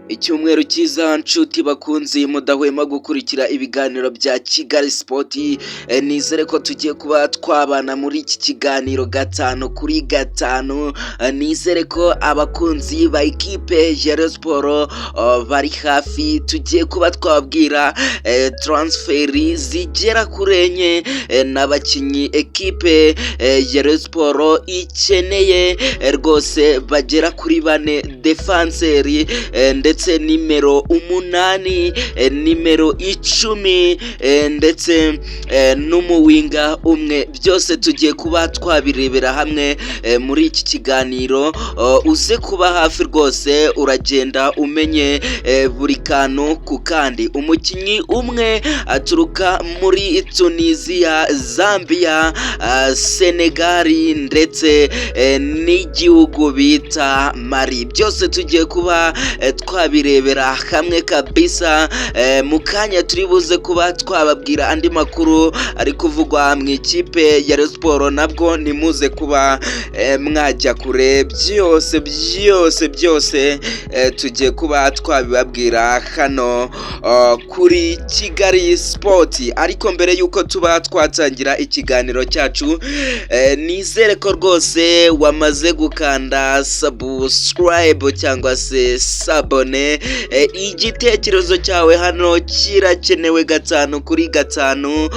Icyumweru cyiza nshuti bakunzi mudahwema gukurikira ibiganiro bya Kigali Sport, nizere ko tugiye kuba twabana muri iki kiganiro 5 kuri 5. Nizere ko abakunzi ba ikipe ya Rayon Sport bari hafi. Tugiye kuba twabwira transferi zigera kuri enye n'abakinnyi ekipe ya Rayon Sport ikeneye rwose bagera kuri 4 defanseri ndetse nimero 8, nimero 10 ndetse n'umuwinga umwe. Byose tugiye kuba twabirebera hamwe muri iki kiganiro. Uze kuba hafi rwose uragenda umenye buri kantu ku kandi. Umukinnyi umwe aturuka muri Tunisia, Zambia, Senegal ndetse n'igihugu bita Mali. Byose tugiye kuba twabirebera hamwe kabisa. Mu kanya turi buze kuba twababwira andi makuru ari kuvugwa mu ikipe ya Rayon Sport, nabwo nimuze kuba mwajya kure. Byose tugiye kuba twabibabwira hano kuri Kigali Sport. Ariko mbere yuko tuba twatangira ikiganiro cyacu, nizere ko rwose wamaze gukanda subscribe cyangwa se sabone. Igitekerezo cyawe hano kirakenewe 5 kuri 5.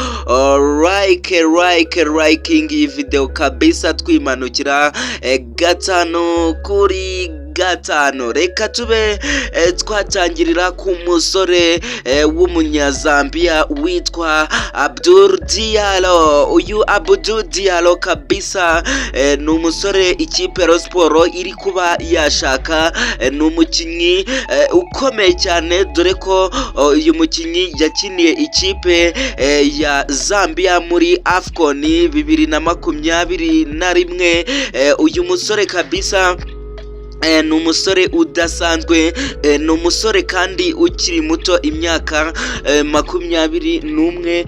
Liking iyi video kabisa, twimanukira 5 kuri 5. Reka tube twatangirira ku musore w'umunyazambia witwa Abdul Diallo. Uyu Abdul Diallo kabisa ni umusore ikipe Rayon Sport iri kuba yashaka. Ni umukinnyi ukomeye cyane, dore ko uyu mukinnyi yakiniye ikipe ya Zambia muri AFCON 2021. Uyu musore kabisa ni umusore udasanzwe, ni umusore kandi ukiri muto, imyaka 21.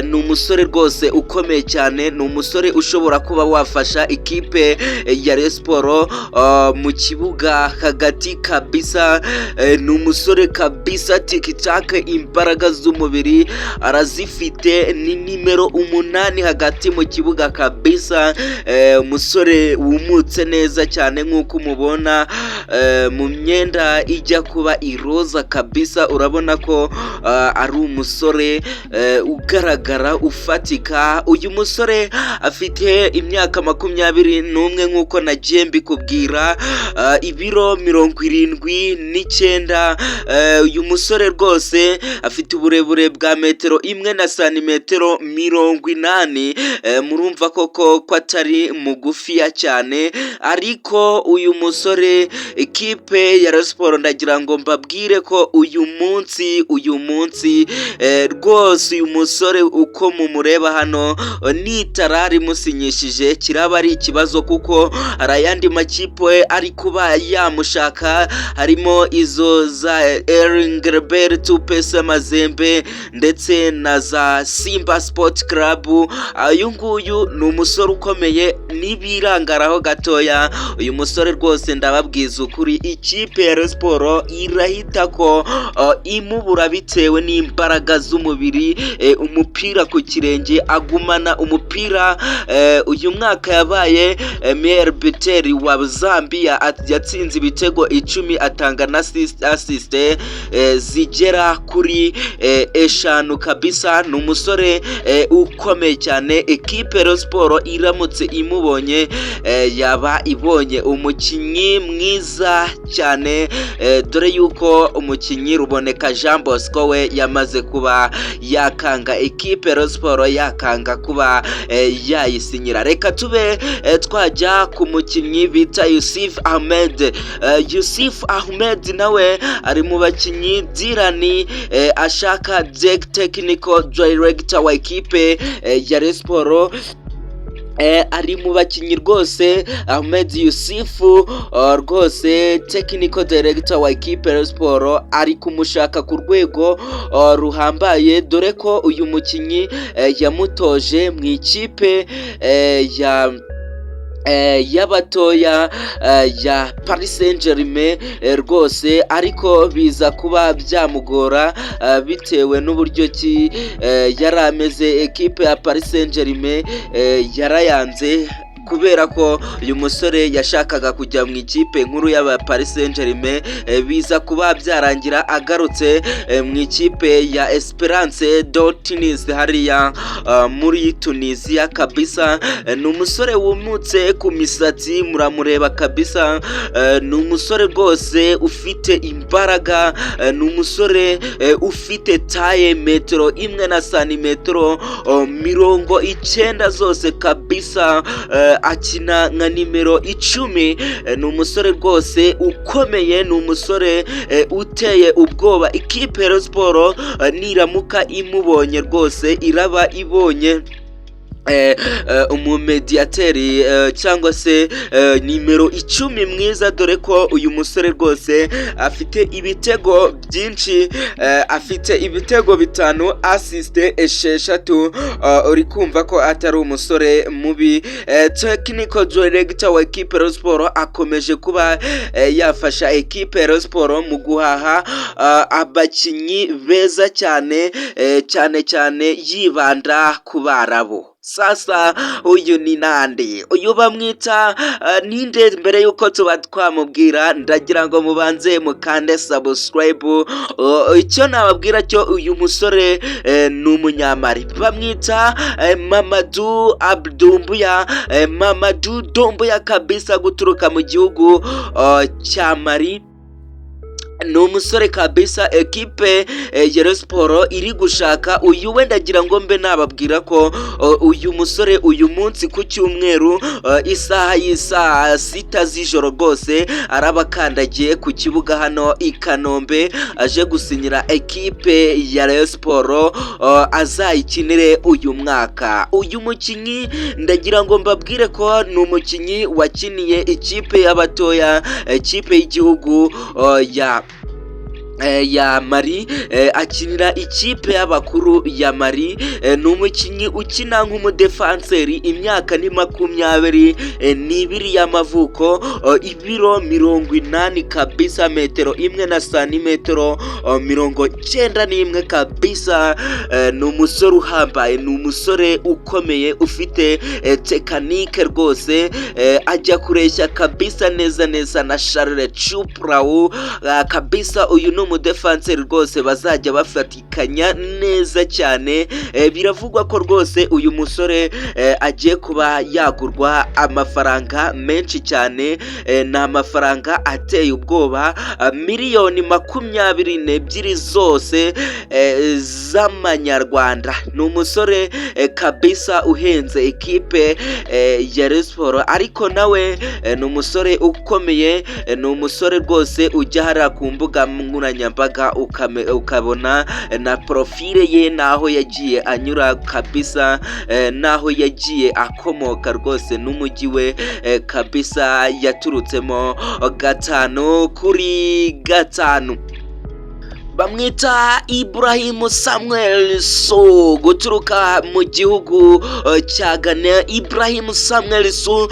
Ni umusore rwose ukomeye cyane, ni umusore ushobora kuba wafasha ikipe ya Rayon Sport mu kibuga hagati kabisa. Ni umusore kabisa tikitaka, imbaraga z'umubiri arazifite, ni nimero 8 hagati mu kibuga kabisa. Umusore wumutse neza cyane nk'uko umubona mu myenda ijya kuba iroza kabisa. Urabona ko ari umusore ugaragara ufatika. Uyu musore afite imyaka 21 nk'uko nagiye mbikubwira, ibiro 79. Uyu musore rwose afite uburebure bwa metero 1 na santimetero 80. Murumva koko ko atari mugufiya cyane. Ariko uyu musore ikipe ya Rayon Sport ndagira ngo mbabwire ko uyu munsi rwose uyu musore uko mumureba hano nitara rimusinyishije kiraba ari ikibazo, kuko hari ayandi makipe ari kuba yamushaka, harimo izo za Eringelbert Tupese Mazembe ndetse na za Simba Sport Club. Uyu nguyu ni umusore ukomeye, nibirangaraho gatoya uyu musore rwose ndababwiza ukuri ikipe ya Rayon Sport irahita ko imubura bitewe n'imbaraga z'umubiri. Umupira ku kirenge, agumana umupira. Uyu mwaka yabaye meilleur buteur wa Zambia, yatsinze ibitego 10, atanga na assist zigera kuri 5 kabisa. Ni umusore ukomeye cyane. Ekipe Rayon Sport iramutse imubonye yaba ibonye umukinnyi mwiza cyane, dore yuko umukinnyi Ruboneka Jean Bosco we yamaze kuba yakanga ekipe Rayon Sport, yakanga kuba yayisinyira. Reka tube twajya ku mukinnyi bita Yusuf Ahmed. Yusuf Ahmed nawe ari mu bakinnyi Dirani ashaka technical director wa ekipe ya Rayon Sport. Ari mu bakinnyi rwose Ahmed Yusuf, rwose technical director wa ekipe Rayon Sport ari kumushaka ku rwego ruhambaye, dore ko uyu mukinnyi yamutoje mu ikipe ya y'abatoya ya Paris Saint-Germain rwose, ariko biza kuba byamugora bitewe n'uburyo ki yari ameze. Ekipe ya Paris Saint-Germain yarayanze kubera ko uyu musore yashakaga kujya mu ikipe nkuru y'aba Paris Saint-Germain, biza kuba byarangira agarutse mu ikipe ya Esperance de Tunis hariya muri Tunisia kabisa. Ni umusore wumutse ku misatsi, muramureba kabisa. Ni umusore rwose ufite imbaraga, ni umusore ufite taye metero 1 na santimetero 90 zose kabisa. Akina nka nimero 10. Ni umusore rwose ukomeye, ni umusore uteye ubwoba. Ikipe ya Rayon Sports niramuka imubonye rwose iraba ibonye umumediateri cyangwa se nimero 10 mwiza, dore ko uyu musore rwose afite ibitego byinshi, afite ibitego 5, assist 6. Uri kumva ko atari umusore mubi. Technical director wa equipe Rayon Sports akomeje kuba yafasha equipe Rayon Sports mu guhaha abakinyi beza cyane cyane yibanda ku Barabo. Sasa uyu ni nande? Uyu bamwita ninde? Mbere yuko tuba twamubwira, ndagira ngo mubanze mukande subscribe. Icyo nababwira cyo uyu musore ni umunyamari, bamwita Mamadou Doumbouya. Mamadou Doumbouya kabisa, guturuka mu gihugu cya Mali. Ni umusore kabisa ekipe ya Rayon Sports iri gushaka. Uyu wenda ndagira ngo mbe nababwira ko uyu musore uyu munsi ku cyumweru isaha 6 z'ijoro rwose arabakandagiye ku kibuga hano i Kanombe, aje gusinyira ekipe ya Rayon Sports azayikinire uyu mwaka. Uyu mukinyi ndagira ngo mbabwire ko ni umukinyi wakiniye ikipe y'abatoya, ikipe y'igihugu ya Mali, akinira ikipe y'abakuru ya Mali. Ni umukinyi ukina nk'umudefanseri, imyaka ni 22 y'amavuko, ibiro 80 kabisa, metero 1 na santimetero 91 kabisa. Ni umusore uhambaye, ni umusore ukomeye ufite tekanike rwose, ajya kureshya kabisa neza na Charles Chuprau kabisa. Uyu ni umudefanseri rwose bazajya bafatikanya neza cyane. Biravugwa ko rwose uyu musore agiye kuba yagurwa amafaranga menshi cyane, ni amafaranga ateye ubwoba, miliyoni 22 zose z'amanyarwanda. Ni umusore kabisa uhenze ekipe ya Rayon Sports, ariko nawe ni umusore ukomeye, ni umusore rwose ujya hariya ku mbuga nkoranyambaga ukabona na profile ye naho yagiye anyura kabisa, naho yagiye akomoka rwose n'umujyi we kabisa yaturutsemo 5-5. Bamwita Ibrahim Samuel Sow, guturuka mu gihugu cya Ghana. Ibrahim Samuel Sow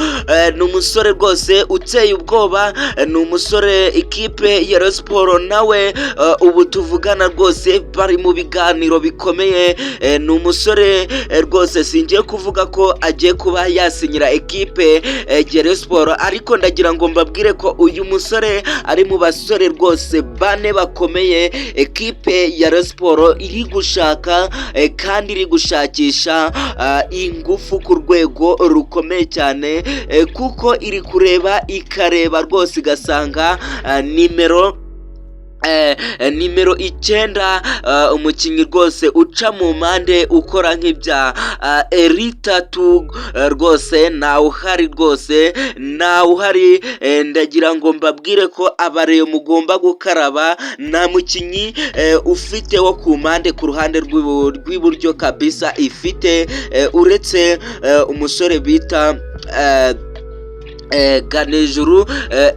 ni umusore rwose uteye ubwoba, ni umusore ikipe ya Rayon Sports nawe ubu tuvugana rwose bari mu biganiro bikomeye. Ni umusore rwose singiye kuvuga ko agiye kuba yasinyira ekipe ya Rayon Sports, ariko ndagira ngo mbabwire ko uyu musore ari mu basore rwose 4 bakomeye ekipe ya Rayon Sports iri gushaka kandi iri gushakisha ingufu ku rwego rukomeye cyane, kuko iri kureba ikareba rwose igasanga nimero 9, umukinnyi rwose uca mu mpande ukora nk'ibya Eritatu rwose nawe uhari rwose, nawe uhari. Ndagira ngo mbabwire ko abareyo mugomba gukaraba, nta mukinnyi ufite wo ku mpande ku ruhande rw'iburyo kabisa ifite, uretse umusore bita Ganejuru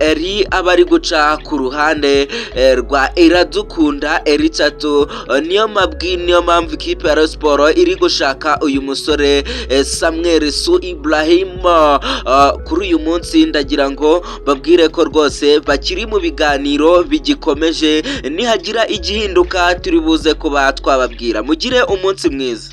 eri abari guca ku ruhande rwa Iradukunda Eritatu. Niyo mpamvu ikipe ya Rayon Sports iri gushaka uyu musore Samuel Su Ibrahim. Kuri uyu munsi ndagira ngo babwire ko rwose bakiri mu biganiro bigikomeje, nihagira igihinduka turi buze kuba twababwira. Mugire umunsi mwiza.